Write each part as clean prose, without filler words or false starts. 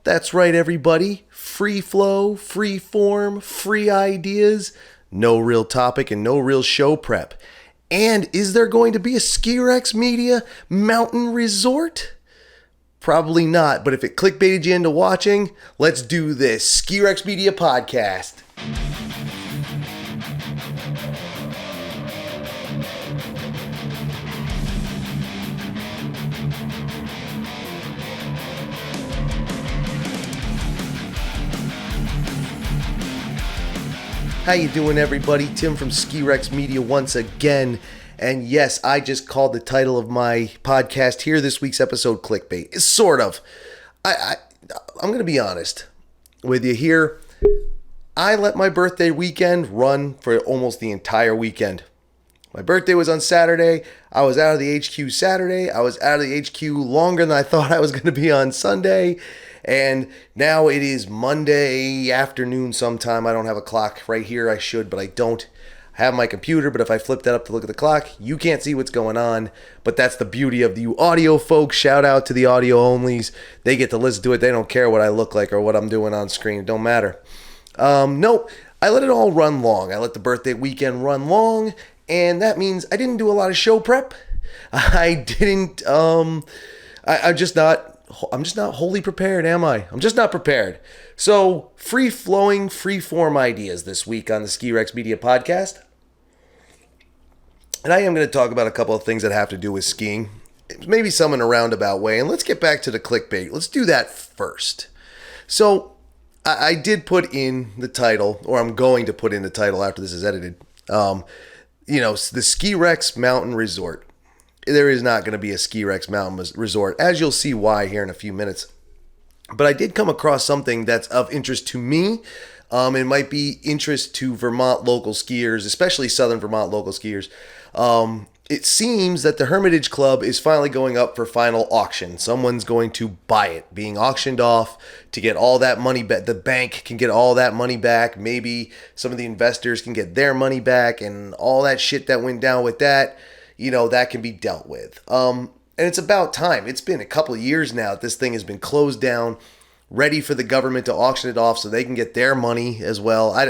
That's right, everybody. Free flow, free form, free ideas, no real topic and no real show prep. And is there going to be a Ski Rex Media mountain resort? Probably not, but if it clickbaited you into watching, let's do this. Ski Rex Media Podcast. How you doing, everybody? Tim from Ski Rex Media once again. And yes, I just called the title of my podcast here, this week's episode, clickbait. Sort of. I'm going to be honest with you here. I let my birthday weekend run for almost the entire weekend. My birthday was on Saturday. I was out of the HQ Saturday. I was out of the HQ longer than I thought I was going to be on Sunday. And now it is Monday afternoon sometime. I don't have a clock right here. I should, but I don't. I have my computer, but if I flip that up to look at the clock, you can't see what's going on. But that's the beauty of you audio folks. Shout out to the audio onlys. They get to listen to it. They don't care what I look like or what I'm doing on screen. It don't matter. No, I let it all run long. I let the birthday weekend run long, and that means I didn't do a lot of show prep. I'm just not wholly prepared, am I? I'm just not prepared. So, free-flowing, free-form ideas this week on the Ski Rex Media Podcast. And I am going to talk about a couple of things that have to do with skiing. Maybe some in a roundabout way. And let's get back to the clickbait. Let's do that first. So, I did put in the title, or I'm going to put in the title after this is edited. The Ski Rex Mountain Resort. There is not going to be a Ski Rex Mountain Resort, as you'll see why here in a few minutes. But I did come across something that's of interest to me. It might be interest to Vermont local skiers, especially Southern Vermont local skiers. It seems that the Hermitage Club is finally going up for final auction. Someone's going to buy it, being auctioned off to get all that money back. The bank can get all that money back. Maybe some of the investors can get their money back, and all that shit that went down with that. That can be dealt with. And it's about time. It's been a couple of years now that this thing has been closed down, ready for the government to auction it off so they can get their money as well. I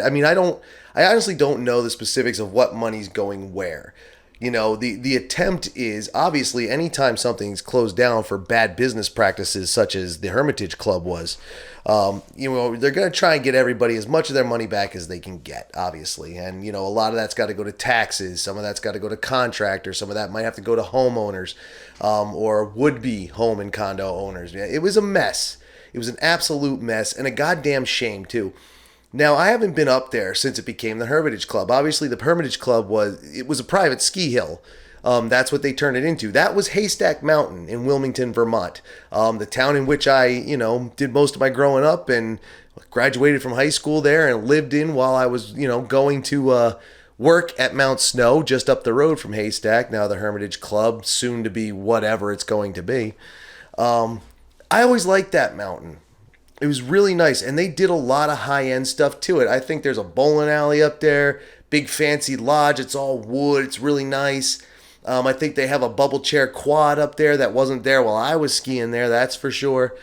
honestly don't know the specifics of what money's going where. The attempt is, obviously, anytime something's closed down for bad business practices, such as the Hermitage Club was, they're going to try and get everybody as much of their money back as they can get, obviously. And, a lot of that's got to go to taxes. Some of that's got to go to contractors. Some of that might have to go to homeowners or would-be home and condo owners. It was a mess. It was an absolute mess and a goddamn shame, too. Now, I haven't been up there since it became the Hermitage Club. Obviously, the Hermitage Club was a private ski hill. That's what they turned it into. That was Haystack Mountain in Wilmington, Vermont. The town in which I, did most of my growing up and graduated from high school there and lived in while I was, going to work at Mount Snow just up the road from Haystack. Now the Hermitage Club, soon to be whatever it's going to be. I always liked that mountain. It was really nice, and they did a lot of high-end stuff to it. I think there's a bowling alley up there, big fancy lodge. It's all wood. It's really nice. I think they have a bubble chair quad up there that wasn't there while I was skiing there, that's for sure.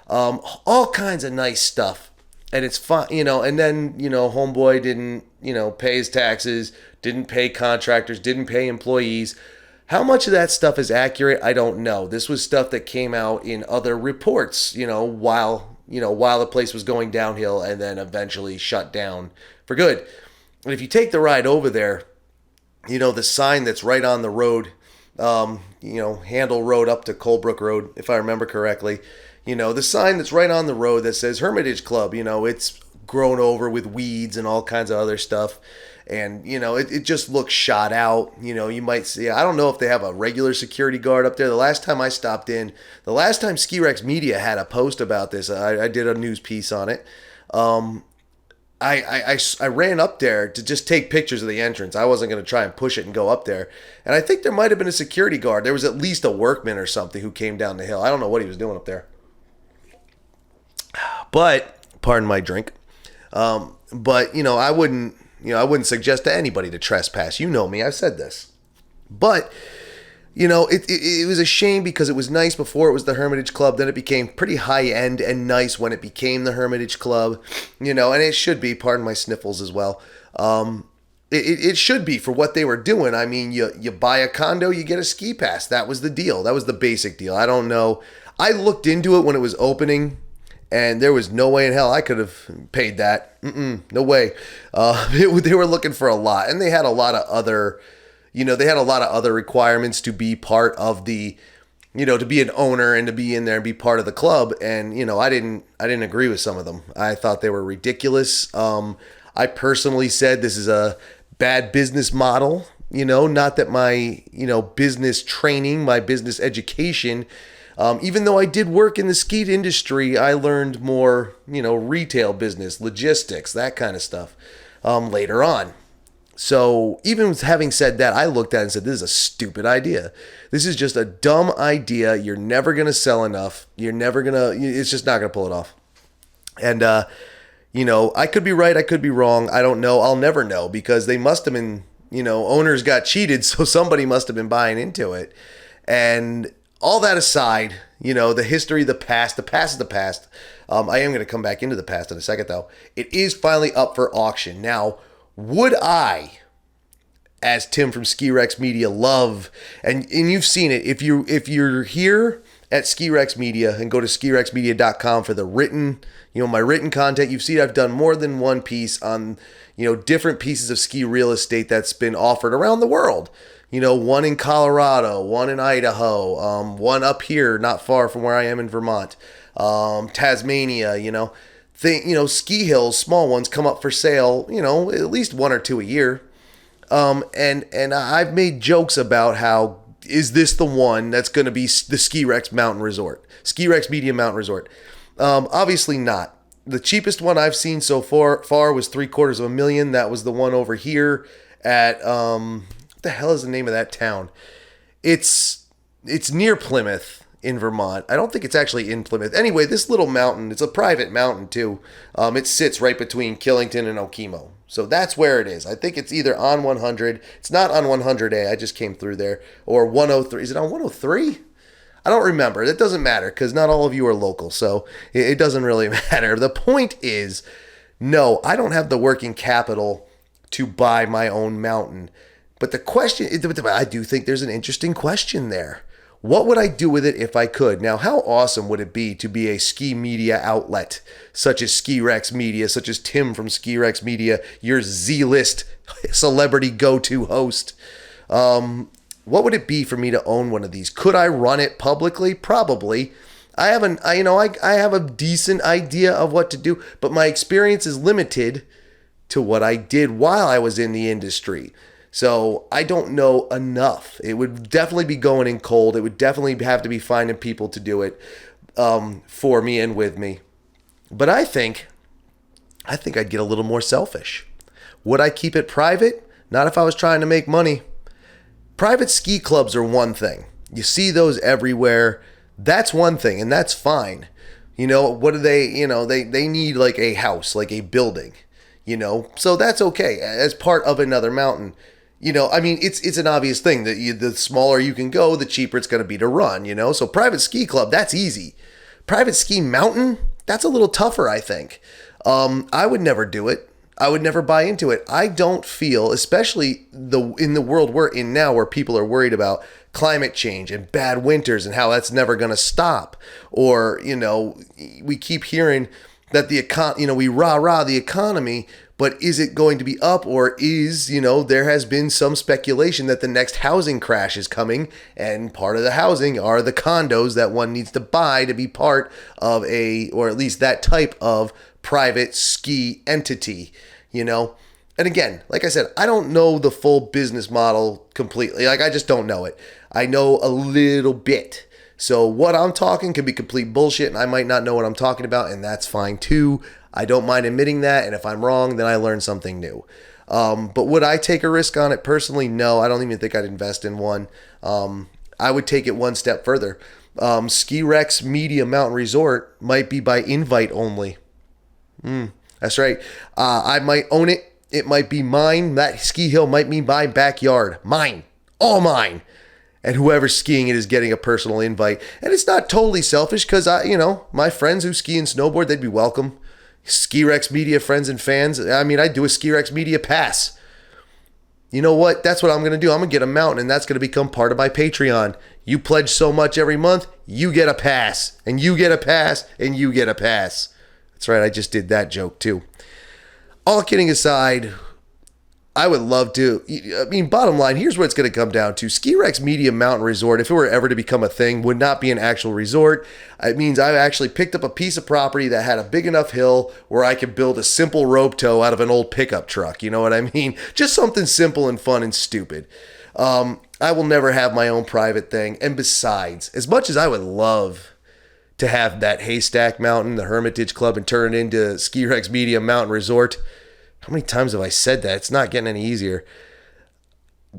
All kinds of nice stuff, and it's fun, and then, homeboy didn't, pay his taxes, didn't pay contractors, didn't pay employees. How much of that stuff is accurate, I don't know. This was stuff that came out in other reports, while the place was going downhill and then eventually shut down for good. And if you take the ride over there, the sign that's right on the road, Handle Road up to Colebrook Road, if I remember correctly, the sign that's right on the road that says Hermitage Club, it's grown over with weeds and all kinds of other stuff. And, it just looks shot out. You might see, I don't know if they have a regular security guard up there. The last time I stopped in, the last time Ski Rex Media had a post about this, I did a news piece on it. I ran up there to just take pictures of the entrance. I wasn't going to try and push it and go up there. And I think there might have been a security guard. There was at least a workman or something who came down the hill. I don't know what he was doing up there. But, pardon my drink. But, I wouldn't suggest to anybody to trespass. You know me, I've said this. But it was a shame because it was nice before it was the Hermitage Club. Then it became pretty high end and nice when it became the Hermitage Club, and it should be, pardon my sniffles as well. It should be for what they were doing. I mean, you buy a condo, you get a ski pass. That was the deal. That was the basic deal. I don't know. I looked into it when it was opening, and there was no way in hell I could have paid that. No way. They were looking for a lot, and they had a lot of other, requirements to be part of the, to be an owner and to be in there and be part of the club. And I didn't agree with some of them. I thought they were ridiculous. I personally said this is a bad business model. Not that my business training, my business education. Even though I did work in the ski industry, I learned more, retail business, logistics, that kind of stuff later on. So even having said that, I looked at it and said, this is a stupid idea. This is just a dumb idea. You're never going to sell enough. It's just not going to pull it off. And, I could be right. I could be wrong. I don't know. I'll never know because they must have been, owners got cheated. So somebody must have been buying into it. And all that aside, the history, the past is the past. I am going to come back into the past in a second, though. It is finally up for auction. Now, would I, as Tim from Ski Rex Media, love, and you've seen it, if you're here at Ski Rex Media and go to skirexmedia.com for the written, my written content, you've seen I've done more than one piece on, different pieces of ski real estate that's been offered around the world. One in Colorado, one in Idaho, one up here, not far from where I am in Vermont, Tasmania, ski hills, small ones come up for sale, at least one or two a year. And I've made jokes about how, is this the one that's going to be the Ski Rex Mountain Resort, Ski Rex Media Mountain Resort? Obviously not. The cheapest one I've seen so far was $750,000. That was the one over here at, what the hell is the name of that town? It's near Plymouth in Vermont. I don't think it's actually in Plymouth. Anyway, this little mountain, it's a private mountain too. It sits right between Killington and Okemo. So that's where it is. I think it's either on 100. It's not on 100A. I just came through there. Or 103. Is it on 103? I don't remember. It doesn't matter because not all of you are local. So it doesn't really matter. The point is, no, I don't have the working capital to buy my own mountain. But the question, I do think there's an interesting question there. What would I do with it if I could? Now, how awesome would it be to be a ski media outlet, such as Ski Rex Media, such as Tim from Ski Rex Media, your Z-list celebrity go-to host? What would it be for me to own one of these? Could I run it publicly? Probably. I have a decent idea of what to do, but my experience is limited to what I did while I was in the industry. So I don't know enough. It would definitely be going in cold. It would definitely have to be finding people to do it for me and with me. But I think I'd get a little more selfish. Would I keep it private? Not if I was trying to make money. Private ski clubs are one thing. You see those everywhere. That's one thing, and that's fine. What do they, they need like a house, like a building, so that's okay as part of another mountain. It's an obvious thing that the smaller you can go, the cheaper it's going to be to run, so private ski club, that's easy. Private ski mountain, that's a little tougher, I think. I would never do it. I would never buy into it. I don't feel, especially in the world we're in now where people are worried about climate change and bad winters and how that's never going to stop. Or, we keep hearing that we rah-rah the economy, but is it going to be up, or is, there has been some speculation that the next housing crash is coming, and part of the housing are the condos that one needs to buy to be part of or at least that type of private ski entity, And again, like I said, I don't know the full business model completely. I just don't know it. I know a little bit. So what I'm talking could be complete bullshit, and I might not know what I'm talking about, and that's fine too. I don't mind admitting that, and if I'm wrong, then I learn something new. But would I take a risk on it personally? No, I don't even think I'd invest in one. I would take it one step further. Ski Rex Media Mountain Resort might be by invite only. That's right. I might own it. It might be mine. That ski hill might be my backyard. Mine. All mine. and whoever's skiing it is getting a personal invite. And it's not totally selfish because my friends who ski and snowboard, they'd be welcome. Ski Rex Media friends and fans. I mean, I'd do a Ski Rex Media pass. You know what? That's what I'm going to do. I'm going to get a mountain, and that's going to become part of my Patreon. You pledge so much every month, you get a pass, and you get a pass, and you get a pass. That's right. I just did that joke too. All kidding aside, I would love to. I mean, bottom line, here's what it's going to come down to. Ski Rex Media Mountain Resort, if it were ever to become a thing, would not be an actual resort. It means I actually picked up a piece of property that had a big enough hill where I could build a simple rope tow out of an old pickup truck. You know what I mean? Just something simple and fun and stupid. I will never have my own private thing. And besides, as much as I would love to have that Haystack Mountain, the Hermitage Club, and turn it into Ski Rex Media Mountain Resort, how many times have I said that? It's not getting any easier.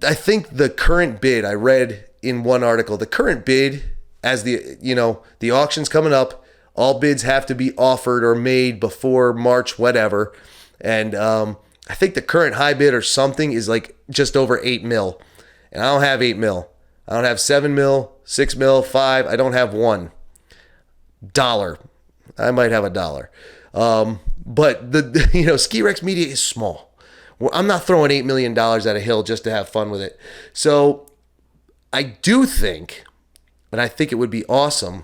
I think the current bid, I read in one article, the current bid, as the auction's coming up, all bids have to be offered or made before March, whatever. And I think the current high bid or something is like just over 8 mil. And I don't have 8 mil. I don't have 7 mil, 6 mil, 5. I don't have $1. I might have $1. But Ski Rex Media is small. I'm not throwing $8 million at a hill just to have fun with it. So I do think, and I think it would be awesome,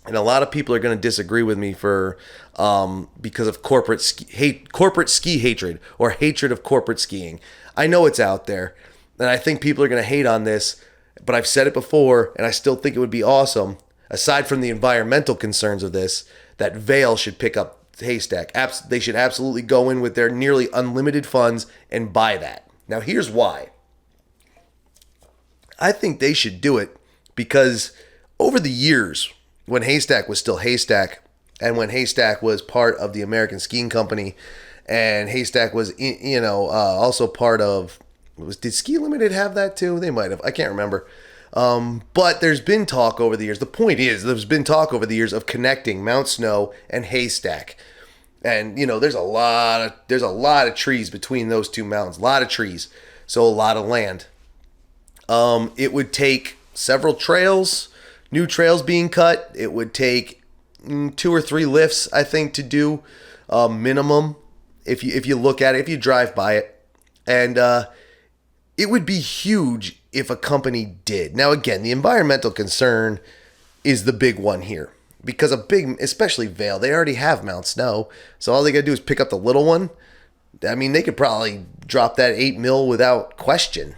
and a lot of people are going to disagree with me because of corporate ski hatred or hatred of corporate skiing. I know it's out there, and I think people are going to hate on this, but I've said it before, and I still think it would be awesome, aside from the environmental concerns of this, that Vail should pick up Haystack. They should absolutely go in with their nearly unlimited funds and buy that. Now, here's why. I think they should do it because over the years, when Haystack was still Haystack, and when Haystack was part of the American Skiing Company, and Haystack was, also part of, did Ski Limited have that too? They might have. I can't remember. But there's been talk over the years. The point is, there's been talk over the years of connecting Mount Snow and Haystack. And, there's a lot of trees between those two mountains. A lot of trees. So a lot of land. It would take several trails, new trails being cut. It would take 2 or 3 lifts, I think, to do minimum if you look at it, if you drive by it. And it would be huge if a company did. Now, again, the environmental concern is the big one here. Because especially Vail, they already have Mount Snow. So all they got to do is pick up the little one. I mean, they could probably drop that 8 mil without question.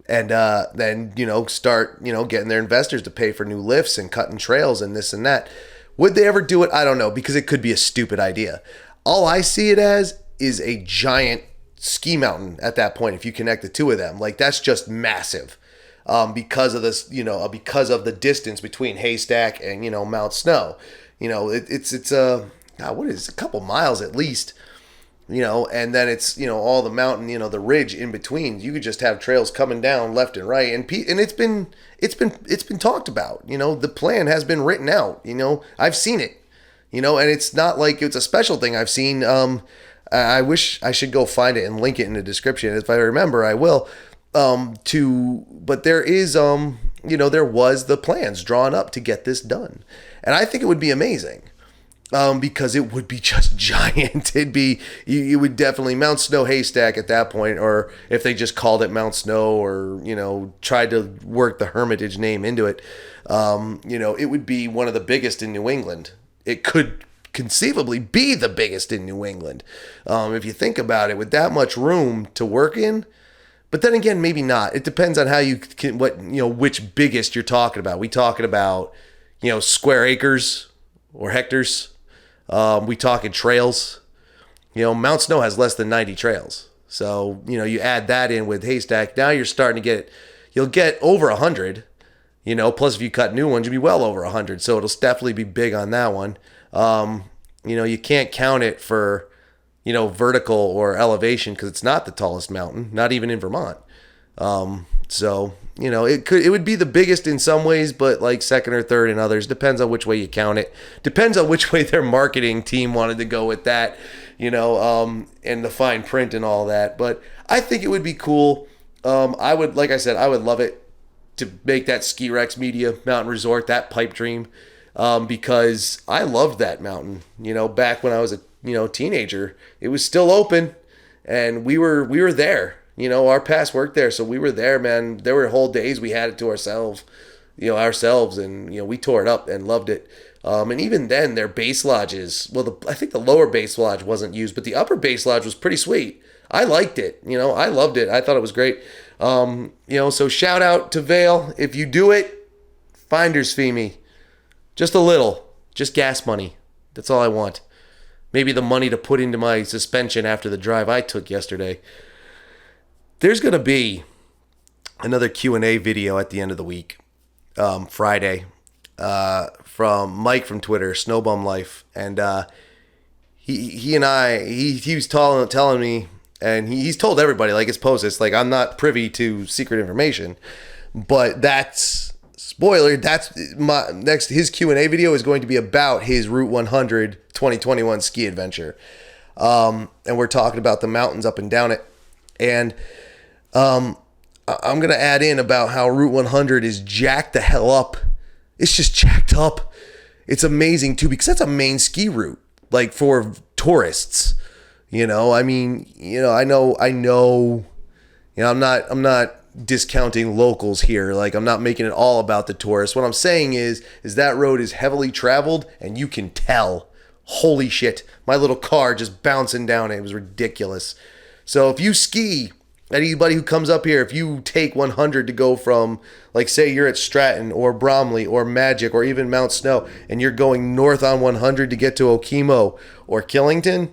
And then, start, getting their investors to pay for new lifts and cutting trails and this and that. Would they ever do it? I don't know, because it could be a stupid idea. All I see it as is a giant ski mountain at that point if you connect the two of them. Like, that's just massive because of this, because of the distance between Haystack and, Mount Snow. It's a couple miles at least. And then it's, all the mountain, the ridge in between. You could just have trails coming down left and right. And it's been talked about, the plan has been written out, I've seen it, and it's not like it's a special thing I've seen. I wish I should go find it and link it in the description. If I remember, I will, but there is, there was the plans drawn up to get this done. And I think it would be amazing. Because it would be just giant. You would definitely Mount Snow Haystack at that point, or if they just called it Mount Snow, or tried to work the Hermitage name into it, it would be one of the biggest in New England. It could conceivably be the biggest in New England, if you think about it, with that much room to work in. But then again, maybe not. It depends on how you can, which biggest you're talking about. We talking about, square acres or hectares. We talking trails. Mount Snow has less than 90 trails. So, you add that in with Haystack. Now you're starting to you'll get over 100, plus if you cut new ones, you'll be well over 100. So it'll definitely be big on that one. You can't count it for, vertical or elevation because it's not the tallest mountain, not even in Vermont. So, it would be the biggest in some ways, but like second or third in others. Depends on which way you count it. Depends on which way their marketing team wanted to go with that, and the fine print and all that. But I think it would be cool. Like I said, I would love it. to make that Ski Rex Media Mountain Resort, that pipe dream, because I loved that mountain. Back when I was a teenager, it was still open, and we were there. Our past worked there, so we were there, man. There were whole days we had it to ourselves, and we tore it up and loved it. And even then, their base lodges, I think the lower base lodge wasn't used, but the upper base lodge was pretty sweet. I liked it. I loved it. I thought it was great. So shout out to Vail. If you do it, finder's fee me. Just a little. Just gas money. That's all I want. Maybe the money to put into my suspension after the drive I took yesterday. There's going to be another Q&A video at the end of the week, Friday, from Mike from Twitter, Snowbum Life. And he was telling me, and he's told everybody, like it's posted, it's like I'm not privy to secret information, but that's spoiler. That's my next. His Q&A video is going to be about his Route 100 2021 ski adventure, and we're talking about the mountains up and down it, and I'm gonna add in about how Route 100 is jacked the hell up. It's just jacked up. It's amazing too, because that's a main ski route, like for tourists. I know, I'm not discounting locals here. Like, I'm not making it all about the tourists. What I'm saying is that road is heavily traveled, and you can tell, holy shit, my little car just bouncing down it. It was ridiculous. So if you ski, anybody who comes up here, if you take 100 to go from, like, say you're at Stratton or Bromley or Magic or even Mount Snow, and you're going north on 100 to get to Okemo or Killington,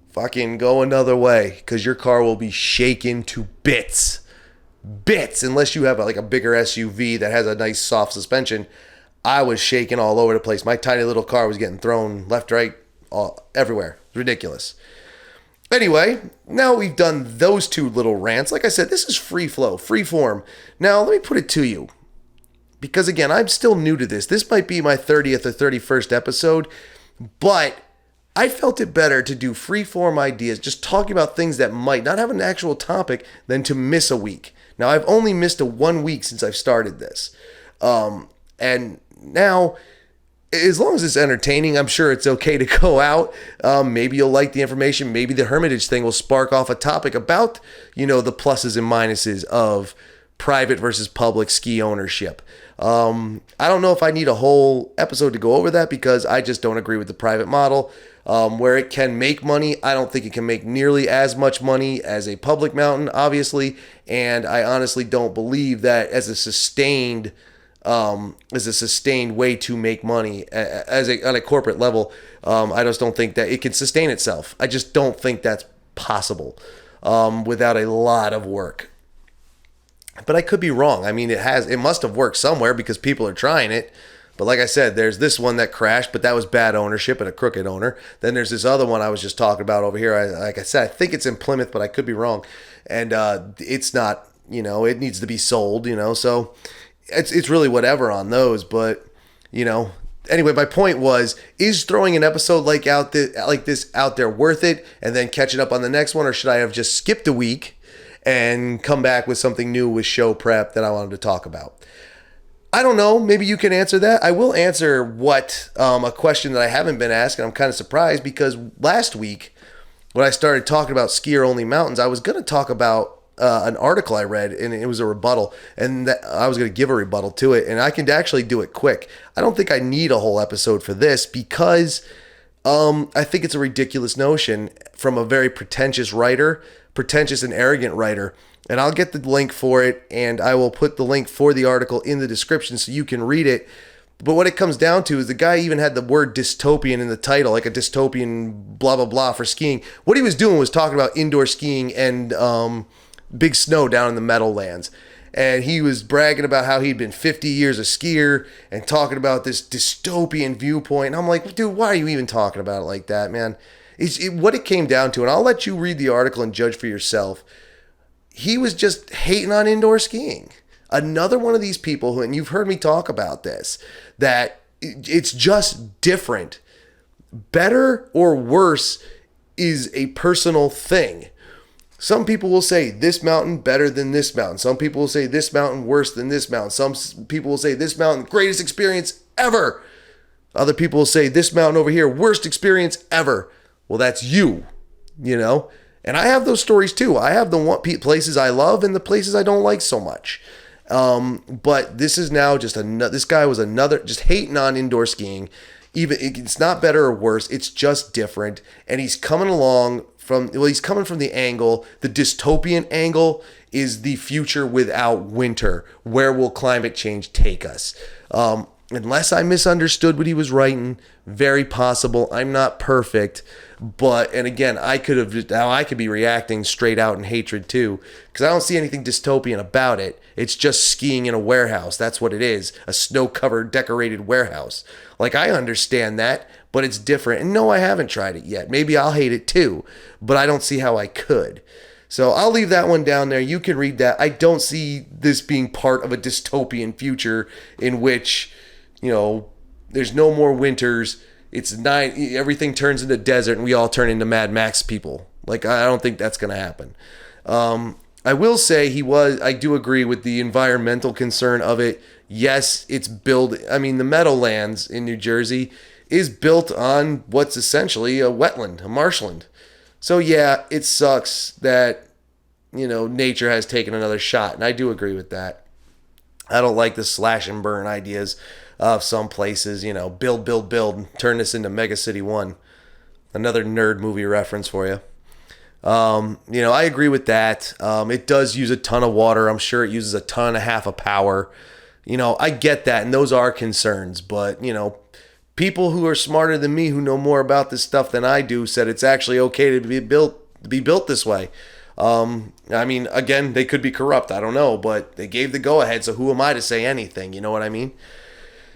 fucking go another way, because your car will be shaken to bits, unless you have a bigger SUV that has a nice soft suspension. I was shaking all over the place. My tiny little car was getting thrown left, right, everywhere. It's ridiculous. Anyway, now we've done those two little rants. Like I said, this is free flow, free form. Now, let me put it to you, because again, I'm still new to this. This might be my 30th or 31st episode, but I felt it better to do free form ideas, just talking about things that might not have an actual topic, than to miss a week. Now, I've only missed 1 week since I've started this. And now, as long as it's entertaining, I'm sure it's okay to go out. Maybe you'll like the information. Maybe the Hermitage thing will spark off a topic about, the pluses and minuses of private versus public ski ownership. I don't know if I need a whole episode to go over that, because I just don't agree with the private model. Where it can make money, I don't think it can make nearly as much money as a public mountain, obviously. And I honestly don't believe that as a sustained way to make money on a corporate level. I just don't think that it can sustain itself. I just don't think that's possible without a lot of work. But I could be wrong. I mean, it must have worked somewhere, because people are trying it. But like I said, there's this one that crashed, but that was bad ownership and a crooked owner. Then there's this other one I was just talking about over here. Like I said, I think it's in Plymouth, but I could be wrong. And it's not, it needs to be sold, so it's really whatever on those. But, anyway, my point was, is throwing an episode like this out there worth it, and then catching up on the next one? Or should I have just skipped a week and come back with something new with show prep that I wanted to talk about? I don't know. Maybe you can answer that. I will answer a question that I haven't been asked, and I'm kind of surprised, because last week when I started talking about skier-only mountains, I was going to talk about an article I read, and it was a rebuttal, and I was going to give a rebuttal to it, and I can actually do it quick. I don't think I need a whole episode for this, because I think it's a ridiculous notion from a very pretentious and arrogant writer. And I'll get the link for it, and I will put the link for the article in the description so you can read it. But what it comes down to is the guy even had the word dystopian in the title, like a dystopian blah, blah, blah for skiing. What he was doing was talking about indoor skiing and big snow down in the Meadowlands. And he was bragging about how he'd been 50 years a skier and talking about this dystopian viewpoint. And I'm like, dude, why are you even talking about it like that, man? What it came down to, and I'll let you read the article and judge for yourself, he was just hating on indoor skiing. Another one of these people who, and you've heard me talk about this, that it's just different. Better or worse is a personal thing. Some people will say this mountain better than this mountain. Some people will say this mountain worse than this mountain. Some people will say this mountain greatest experience ever. Other people will say this mountain over here worst experience ever. Well, that's you, you know? And I have those stories too. I have the places I love and the places I don't like so much. But this is now just another, this guy was another, just hating on indoor skiing. Even it's not better or worse. It's just different. And he's coming along he's coming from the angle, the dystopian angle is the future without winter. Where will climate change take us? Unless I misunderstood what he was writing, very possible. I'm not perfect, but, and again, I could be reacting straight out in hatred too, because I don't see anything dystopian about it. It's just skiing in a warehouse. That's what it is. A snow-covered, decorated warehouse. Like, I understand that, but it's different. And no, I haven't tried it yet. Maybe I'll hate it too, but I don't see how I could. So I'll leave that one down there. You can read that. I don't see this being part of a dystopian future in which, you know, there's no more winters. Everything turns into desert and we all turn into Mad Max people. Like, I don't think that's going to happen. I will say I do agree with the environmental concern of it. Yes, it's built, the Meadowlands in New Jersey is built on what's essentially a wetland, a marshland. So yeah, it sucks that, nature has taken another shot. And I do agree with that. I don't like the slash and burn ideas of some places, build, and turn this into Mega City 1. Another nerd movie reference for you. I agree with that. It does use a ton of water. I'm sure it uses a ton and a half of power. I get that, and those are concerns. But, people who are smarter than me, who know more about this stuff than I do, said it's actually okay to be built this way. Again, they could be corrupt. I don't know, but they gave the go-ahead, so who am I to say anything? You know what I mean?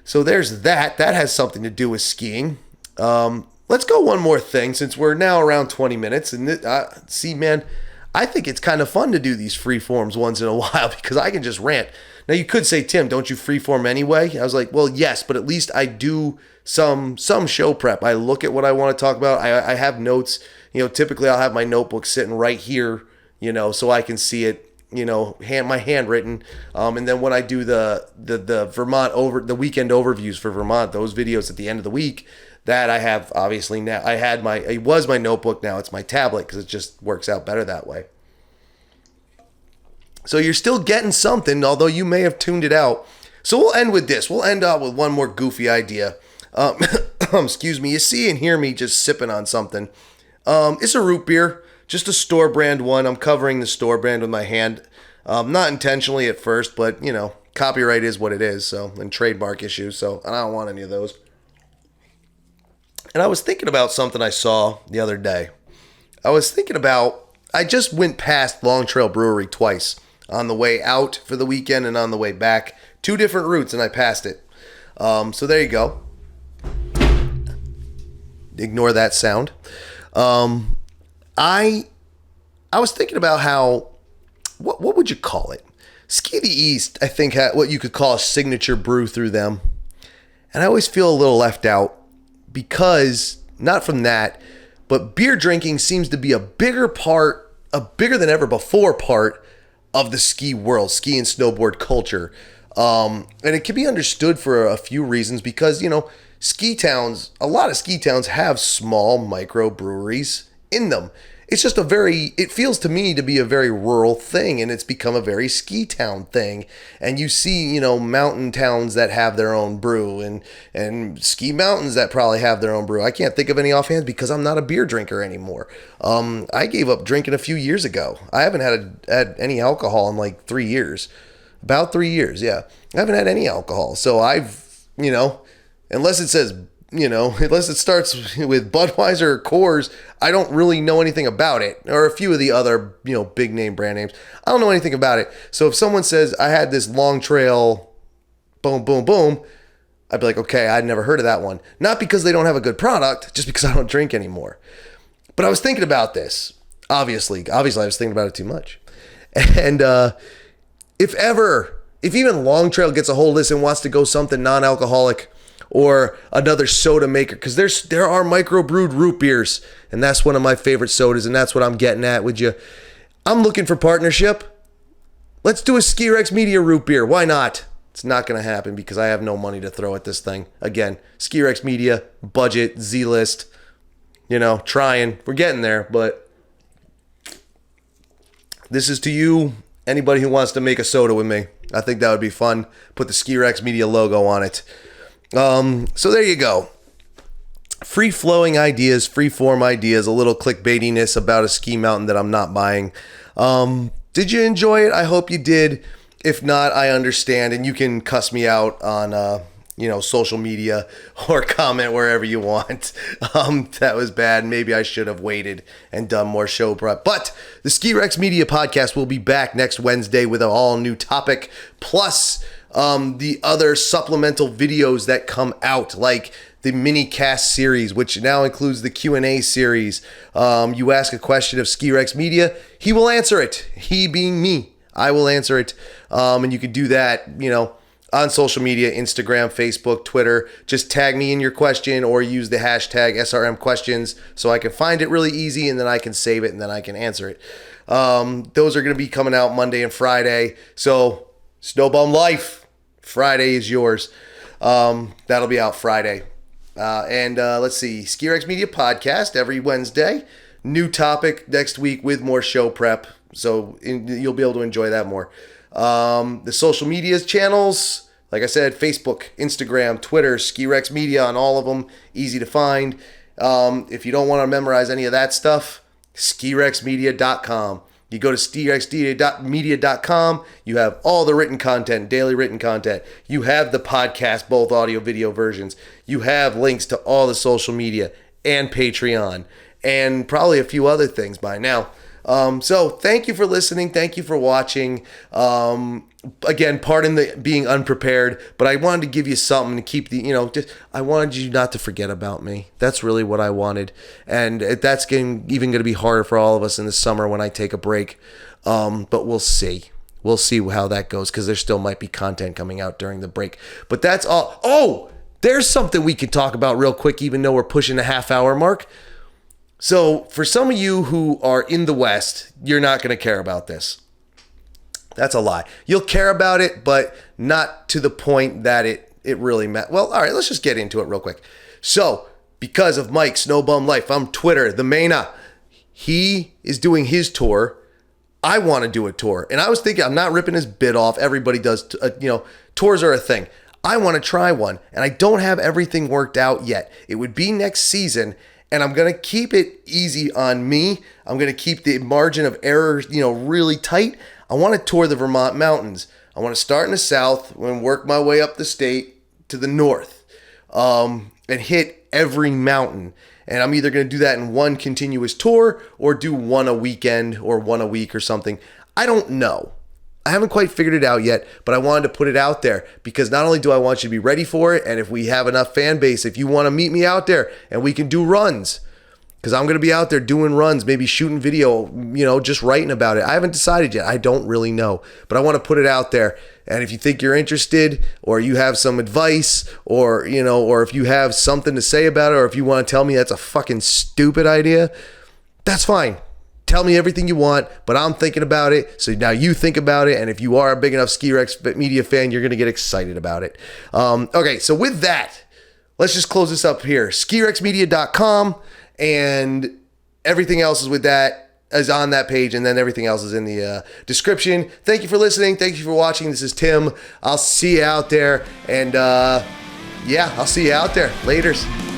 So there's that. That has something to do with skiing. Let's go one more thing, since we're now around 20 minutes. And I think it's kind of fun to do these free forms once in a while because I can just rant. Now, you could say, Tim, don't you freeform anyway? I was like, well, yes, but at least I do some show prep. I look at what I want to talk about. I have notes. Typically I'll have my notebook sitting right here, so I can see it, my handwritten. And then when I do the Vermont the weekend overviews for Vermont, those videos at the end of the week, that I have obviously now. It was my notebook, now it's my tablet because it just works out better that way. So you're still getting something, although you may have tuned it out. So we'll end with this. We'll end out with one more goofy idea. Excuse me. You see and hear me just sipping on something. It's a root beer, just a store brand one. I'm covering the store brand with my hand. Not intentionally at first, but, copyright is what it is. And trademark issues. So I don't want any of those. And I was thinking about something I saw the other day. I just went past Long Trail Brewery twice. On the way out for the weekend and on the way back. 2 different routes and I passed it. So there you go. Ignore that sound. I was thinking about how, what would you call it? Ski the East, I think, had what you could call a signature brew through them. And I always feel a little left out because, not from that, but beer drinking seems to be a bigger than ever before part of the ski world, ski and snowboard culture. And it can be understood for a few reasons because, a lot of ski towns have small microbreweries in them. It's just it feels to me to be a very rural thing, and it's become a very ski town thing. And you see, mountain towns that have their own brew and ski mountains that probably have their own brew. I can't think of any offhand because I'm not a beer drinker anymore. I gave up drinking a few years ago. I haven't had any alcohol in like 3 years. About 3 years, yeah. I haven't had any alcohol. So unless it says, unless it starts with Budweiser or Coors, I don't really know anything about it. Or a few of the other, big name brand names. I don't know anything about it. So if someone says, I had this Long Trail, boom, boom, boom, I'd be like, okay, I'd never heard of that one. Not because they don't have a good product, just because I don't drink anymore. But I was thinking about this. Obviously I was thinking about it too much. And if even Long Trail gets a hold of this and wants to go something non-alcoholic, or another soda maker, because there are microbrewed root beers, and that's one of my favorite sodas, and that's what I'm getting at with you. I'm looking for partnership. Let's do a Ski Rex Media root beer. Why not? It's not going to happen because I have no money to throw at this thing. Again, Ski Rex Media, budget, Z-list, trying. We're getting there, but this is to you, anybody who wants to make a soda with me. I think that would be fun. Put the Ski Rex Media logo on it. So there you go. Free-flowing ideas, free-form ideas, a little clickbaitiness about a ski mountain that I'm not buying. Did you enjoy it? I hope you did. If not, I understand, and you can cuss me out on social media or comment wherever you want. That was bad. Maybe I should have waited and done more show prep. But the Ski Rex Media podcast will be back next Wednesday with an all-new topic, plus the other supplemental videos that come out, like the mini cast series, which now includes the Q&A series. You ask a question of Ski Rex Media, he will answer it. He being me, I will answer it. And you can do that, on social media, Instagram, Facebook, Twitter. Just tag me in your question or use the hashtag SRM questions so I can find it really easy, and then I can save it and then I can answer it. Those are going to be coming out Monday and Friday. So Snowbum Life, Friday is yours. That'll be out Friday. And let's see, Ski Rex Media podcast every Wednesday. New topic next week with more show prep. So you'll be able to enjoy that more. The social medias channels, like I said, Facebook, Instagram, Twitter, Ski Rex Media on all of them. Easy to find. If you don't want to memorize any of that stuff, skirexmedia.com. You go to skirexmedia.com. You have all the written content, daily written content. You have the podcast, both audio, video versions. You have links to all the social media and Patreon and probably a few other things by now. So thank you for listening. Thank you for watching. Again, pardon the being unprepared, but I wanted to give you something to keep I wanted you not to forget about me. That's really what I wanted. And that's even going to be harder for all of us in the summer when I take a break. But we'll see. We'll see how that goes, because there still might be content coming out during the break. But that's all. Oh, there's something we could talk about real quick, even though we're pushing the half-hour mark. So for some of you who are in the West, you're not going to care about this. That's a lie. You'll care about it, but not to the point that it really matters. Well, all right, let's just get into it real quick. So because of Mike Snowbum Life on Twitter, the Maina, he is doing his tour. I want to do a tour. And I was thinking, I'm not ripping his bit off. Everybody does, tours are a thing. I want to try one, and I don't have everything worked out yet. It would be next season. And I'm going to keep it easy on me. I'm going to keep the margin of error, really tight. I want to tour the Vermont mountains. I want to start in the south and work my way up the state to the north, and hit every mountain. And I'm either going to do that in one continuous tour or do one a weekend or one a week or something. I don't know. I haven't quite figured it out yet, but I wanted to put it out there because not only do I want you to be ready for it, and if we have enough fan base, if you want to meet me out there and we can do runs, because I'm going to be out there doing runs, maybe shooting video, just writing about it. I haven't decided yet. I don't really know, but I want to put it out there. And if you think you're interested, or you have some advice, or if you have something to say about it, or if you want to tell me that's a fucking stupid idea, that's fine. Tell me everything you want, but I'm thinking about it. So now you think about it. And if you are a big enough Ski Rex Media fan, you're going to get excited about it. Okay, so with that, let's just close this up here. skirexmedia.com, and everything else is on that page, and then everything else is in the description. Thank you for listening. Thank you for watching. This is Tim. I'll see you out there. And I'll see you out there. Laters.